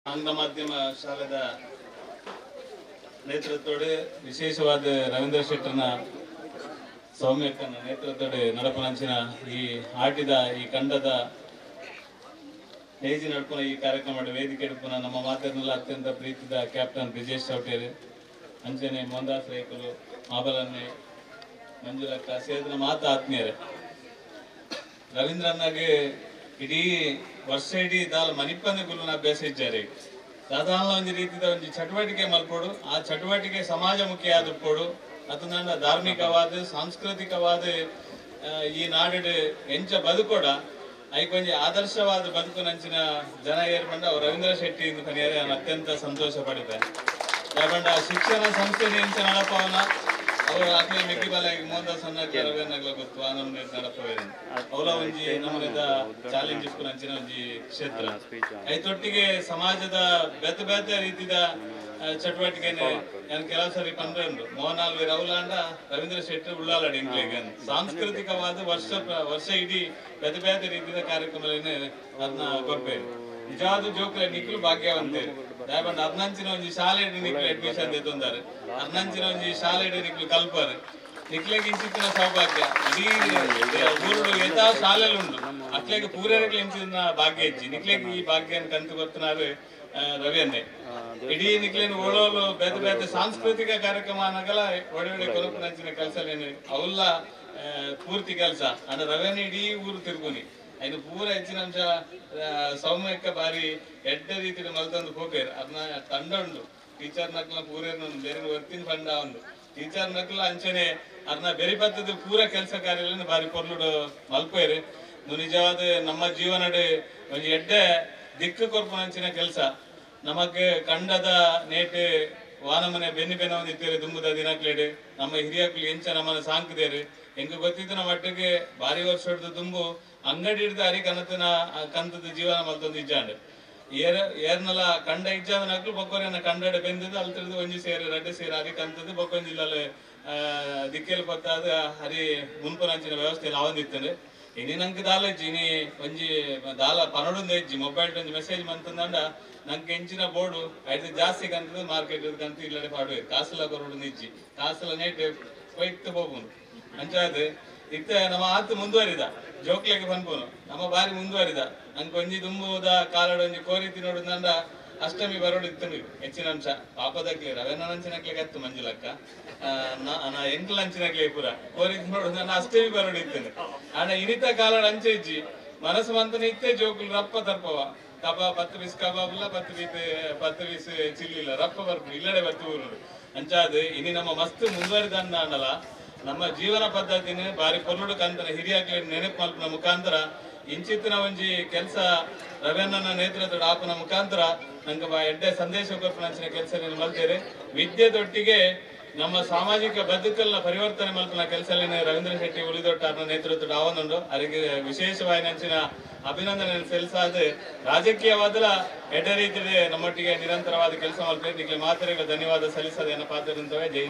ಆಂಗ್ಲ ಮಾಧ್ಯಮ ಶಾಲೆದ ನೇತೃತ್ವಡು ವಿಶೇಷವಾದ ರವೀಂದ್ರ ಶೆಟ್ಟರ್ನ ಸೌಮ್ಯಕ್ಕನ ನೇತೃತ್ವಡು ನಡಪನಂಚಿನ ಈ ಆಟಿದ ಈ ಕಂಡದ ನೇಜಿ ನಡ್ಪುನ ಈ ಕಾರ್ಯಕ್ರಮದ ವೇದಿಕೆ ನಡ್ಪುನ ನಮ್ಮ ಮಾತನ್ನೆಲ್ಲ ಅತ್ಯಂತ ಪ್ರೀತಿದ ಕ್ಯಾಪ್ಟನ್ ಬ್ರಿಜೇಶ್ ಚೌಟೇರು ಅಂಚನೆ ಮೋಹನ್ದಾಸ್ ರೈಕಲು ಮಾಬಲನ್ನೆ ಮಂಜುಳಕ್ಕ ಸೇರಿದ ಮಾತ ಆತ್ಮೀಯರೇ ರವೀಂದ್ರನಾಗೆ ಇಡೀ ವರ್ಷ ಇಡೀ ದಾಲ್ ಮನಿಪ್ಪಂದ ಗುರುವಿನ ಅಭ್ಯಾಸ ಇದ್ದಾರೆ ಸಾಧಾರಣ ಒಂದು ರೀತಿಯ ಒಂದು ಚಟುವಟಿಕೆ ಮಲ್ಪೋಡು ಆ ಚಟುವಟಿಕೆ ಸಮಾಜಮುಖಿ ಆದಪ್ಪೋಡು ಅದನ್ನ ಧಾರ್ಮಿಕವಾದ ಸಾಂಸ್ಕೃತಿಕವಾದ ಈ ನಾಡು ಎಂಚ ಬದುಕೋಡ ಐಕೊಂಜಿ ಆದರ್ಶವಾದ ಬದುಕು ನಂಚಿನ ಜನ ಏರ್ಪಂಡ ರವೀಂದ್ರ ಶೆಟ್ಟಿ ಎಂದು ಕನಿಯರೆ ನಾನು ಅತ್ಯಂತ ಸಂತೋಷ ಪಡಿದೆ ಯಾಕಂಡ ಶಿಕ್ಷಣ ಸಂಸ್ಥೆ ಎಂಚ ನಡಪವನ ಅವರು ಆಗ್ಲೇ ಮೆಕ್ಕಿ ಬಾಲ ಮೋಹನ್ದಾಸ್ ಅನ್ನ ರವೀಂದ್ರ ಗೊತ್ತು ಆನಂದ ನಡಪವೇನು ಅವರ ಒಂಜಿ ನಮ್ಮದ ಚಾಲೆಂಜ್ ನಂಚಿನ ಒಂಜಿ ಕ್ಷೇತ್ರ ಐತೊಟ್ಟಿಗೆ ಸಮಾಜದ ಬೇತೆ ಬೇತೆ ರೀತಿಯ ಚಟುವಟಿಕೆ ನಾನು ಕೆಲವು ಸರಿ ಪಂದ್ರೆ ಉಂಟು ಮೋಹನಾಲ್ ವೀರ್ ಅವಲಾಂಡ ರವೀಂದ್ರ ಶೆಟ್ಟಿ ಉಳ್ಳಾಲಡಿ ಇಂಗ್ಲಿಗೆ ಸಾಂಸ್ಕೃತಿಕವಾದ ವರ್ಷ ಇಡೀ ಬೇತೆ ಬೇತೆ ರೀತಿಯ ಕಾರ್ಯಕ್ರಮಗಳನ್ನ ಅದನ್ನ ಕೊಡ್ಬೇಕು ನಿಜವಾದ ಜೋಕ್ಲೆ ನಿಕ್ಲು ಭಾಗ್ಯವಂತೇರು ದಯಪಂಡ ಅರ್ನಂಚಿನ ಒಂಜಿ ಶಾಲೆ ನಿಕ್ಲು ಅಡ್ಮಿಷನ್ ತೆತ್ತೊಂದಾರೆ ಅರ್ನಂಚಿನ ಒಂಜಿ ಶಾಲೆ ನಿಕ್ಲು ಕಲ್ಪಾರೆ ನಿಕ್ಲೆಗೆ ಇಂಚಿತ್ತಿನ ಸೌಭಾಗ್ಯ ಇಡೀ ಊರುಡು ಯಥಾ ಶಾಲೆಲು ಉಂಟು ಅಕ್ಲೆಗೆ ಪೂರೈಕೆ ಇಂಚಿನ ಭಾಗ್ಯ ಇಚ್ಚಿ ನಿಕ್ಲೆಗೆ ಈ ಭಾಗ್ಯ ಕಂತು ಗೊತ್ತನಾರು ರವಿಯನ್ನೇ ಇಡೀ ನಿಕ್ಲೇನು ಓಳೋಲು ಬೇತೆ ಬೇತೆ ಸಾಂಸ್ಕೃತಿಕ ಕಾರ್ಯಕ್ರಮ ಅನ್ನಗಲ ಒಡೆ ಒಡೆ ಕೊಲಪು ನಂಚಿನ ಕೆಲಸಲೇನು ಅವಲ್ಲ ಪೂರ್ತಿ ಕೆಲಸ ಅಂಡ ರವಿಯನ್ನ ಇಡೀ ಊರು ತಿರುಗುನಿ ಐದು ಪೂರ ಹೆಚ್ಚಿನ ಅಂಶ ಸೌಮ್ಯಕ್ಕ ಬಾರಿ ಎಡ್ಡ ರೀತಿಯ ಮಲ್ತಂದು ಹೋಗ್ಯಾರ ಅದನ್ನ ತಂಡ ಉಂಟು ಟೀಚರ್ ನಕ್ಲ ಪೂರೇನು ಬೇರೆ ವರ್ತಿನ ಫಂಡ ಉಂಟು ಟೀಚರ್ ನಕ್ಲ ಅಂಚನೆ ಅದನ್ನ ಬೆರಿಪತ್ತದ ಪೂರ ಕೆಲಸ ಕಾರ್ಯ ಬಾರಿ ಪೊರ್ಲುಡು ಮಲ್ಪೇರು ನಿಜವಾದ ನಮ್ಮ ಜೀವನಡು ಒಂದು ಎಡ್ಡ ದಿಕ್ಕು ಕೊರ್ಪನಂಚಿನ ಕೆಲಸ ನಮಗೆ ಕಂಡದ ನೇಟ್ ವಾನಮನೆ ಬೆನ್ನಿ ಬೆನ್ನವಂದಿತ್ತೇರು ದುಂಬುದ ದಿನಕ್ಲೇಡು ನಮ್ಮ ಹಿರಿಯಕ್ಲು ಎಂಚ ನಮ್ಮನ್ನ ಸಾಂಕದೇರು ಹೆಂಗ ಗೊತ್ತಿದ್ದ ಮಟ್ಟಿಗೆ ಬಾರಿ ವರ್ಷ ಹೊಡೆದು ತುಂಬು ಅಂಗಡಿ ಹಿಡಿದು ಅರಿ ಕಂತದ ಜೀವನ ಮಲ್ತೊಂದು ಇಜ್ಜಾಂಡು ಏರ್ನಲ್ಲ ಕಂಡ ಇಜ್ಜಾದ ನಕ್ಲು ಬೊಕ್ಕೋರಿನ ಕಂಡಡ ಬೆಂದದ್ದು ಅಲ್ಲಿ ತಿಳಿದು ಒಂಜಿ ಸೇರಿ ರಡ್ಡೆ ಸೇರಿ ಅರಿ ಕಂತದ್ದು ಬೊಕ್ಕೊಂಜಿಲ್ಲಲ್ಲಿ ದಿಕ್ಕೆಲ್ ಗೊತ್ತಾದ ಹರಿ ಮುನ್ಪುನಂಚಿನ ವ್ಯವಸ್ಥೆಯಲ್ಲಿ ಅವಂದಿತ್ತಂದ್ರೆ ಇನಿ ನಂಗೆ ದಾಲ ಇಜ್ಜಿ ಇನಿ ಒಂಜಿ ದಾಲ ಪನೊಡುಂದ ಇಜ್ಜಿ ಮೊಬೈಲ್ ಒಂಜಿ ಮೆಸೇಜ್ ಮಂತಂದ ನಂಗೆ ಎಂಚಿನ ಬೋರ್ಡು ಐದು ಜಾಸ್ತಿ ಕಂತದ್ದು ಮಾರ್ಕೆಟ್ ಕಂತು ಇಲ್ಲಡೆ ಪಾಡುವೆ ಕಾಸಲ ಕೊರಡು ಇಜ್ಜಿ ಕಾಸಲ ನೇಟ್ ಕೊಯ್ತು ಹೋಗುನು ಅಂಚಾದ ಇತ್ತ ನಮ್ಮ ಆತು ಮುಂದುವರಿದ ಜೋಕ್ಲೆಗೆ ಬಂದ್ಬೋನು ನಮ್ಮ ಬಾರಿ ಮುಂದುವರಿದ ನಂಗೆ ಒಂಜಿ ತುಂಬುದ ಕಾಲಡ ಒಂಜಿ ಕೋರಿತಿ ನೋಡುದಂಡ ಅಷ್ಟಮಿ ಬರೋಡು ಇತ್ತು ಹೆಚ್ಚಿನ ಅಂಶ ಪಾಪದಕ್ಲೆ ರವೆನ ಅಂಚಿನಕ್ಲೆ ಕತ್ತು ಮಂಜುಲಕ್ಕ ನಾ ಎಂಕ್ಲ ಅಂಚಿನಕ್ಲೆ ಪೂರ ಕೋರಿತಿ ನೋಡುದ ಅಷ್ಟಮಿ ಬರೋಡು ಇತ್ತು ಆನ ಇನಿತ ಕಾಲಡ ಅಂಚೆ ಇಜ್ಜಿ ಮನಸ್ಸು ಮಂತನ ಇತ್ತೆ ಜೋಕುಲು ರಪ್ಪ ತರ್ಪವ ಕಬಾಬ್ 10 ಪೀಸ್ ಕಬಾಬ್ ಇಲ್ಲ 10 ಪೀಸ್ ಚಿಲ್ಲಿ ಇಲ್ಲ ರಪ್ಪ ಬರ್ಪು ಇಲ್ಲಡೆ ಬತ್ತು ಊರು ಅಂಚಾದ ಇನಿ ನಮ್ಮ ಮಸ್ತ್ ಮುಂದುವರಿದ ಅನ್ನಲ್ಲ ನಮ್ಮ ಜೀವನ ಪದ್ಧತಿನ ಬಾರಿ ಪೊರ್ಲುಡು ಕಂತನ ಹಿರಿಯಾಗ್ಲಿ ನೆನಪು ಮಲ್ಪನ ಮುಖಾಂತರ ಇಂಚಿತ್ತಿನ ಒಂಜಿ ಕೆಲಸ ರವಿಯಣ್ಣನ ನೇತೃತ್ವದ ಆಪನ ಮುಖಾಂತರ ನಂಗೆ ಎಡ್ಡೆ ಸಂದೇಶ ಕೊರ್ಪನಂಚಿನ ಕೆಲಸ ಮಲ್ತೇರೆ ವಿದ್ಯೆದೊಟ್ಟಿಗೆ ನಮ್ಮ ಸಾಮಾಜಿಕ ಬದುಕಲ್ನ ಪರಿವರ್ತನೆ ಮಲ್ಪನ ಕೆಲಸ ರವೀಂದ್ರ ಶೆಟ್ಟಿ ಉಳಿದೊಟ್ಟ ನೇತೃತ್ವದ ಆವನುಂಡು ಅವರಿಗೆ ವಿಶೇಷವಾಗಿ ನಂಚಿನ ಅಭಿನಂದನೆ ಸಲ್ಲಿಸಾದ ರಾಜಕೀಯವಾದಲ ಎಡ್ಡ ರೀತಿಯ ನಮ್ಮೊಟ್ಟಿಗೆ ನಿರಂತರವಾದ ಕೆಲಸ ಮಲ್ಪೇರಿ ಮಾತರಿಗೆ ಧನ್ಯವಾದ ಸಲ್ಲಿಸೋದೇನ ಪಾತ್ರದಂತವೇ ಜೈ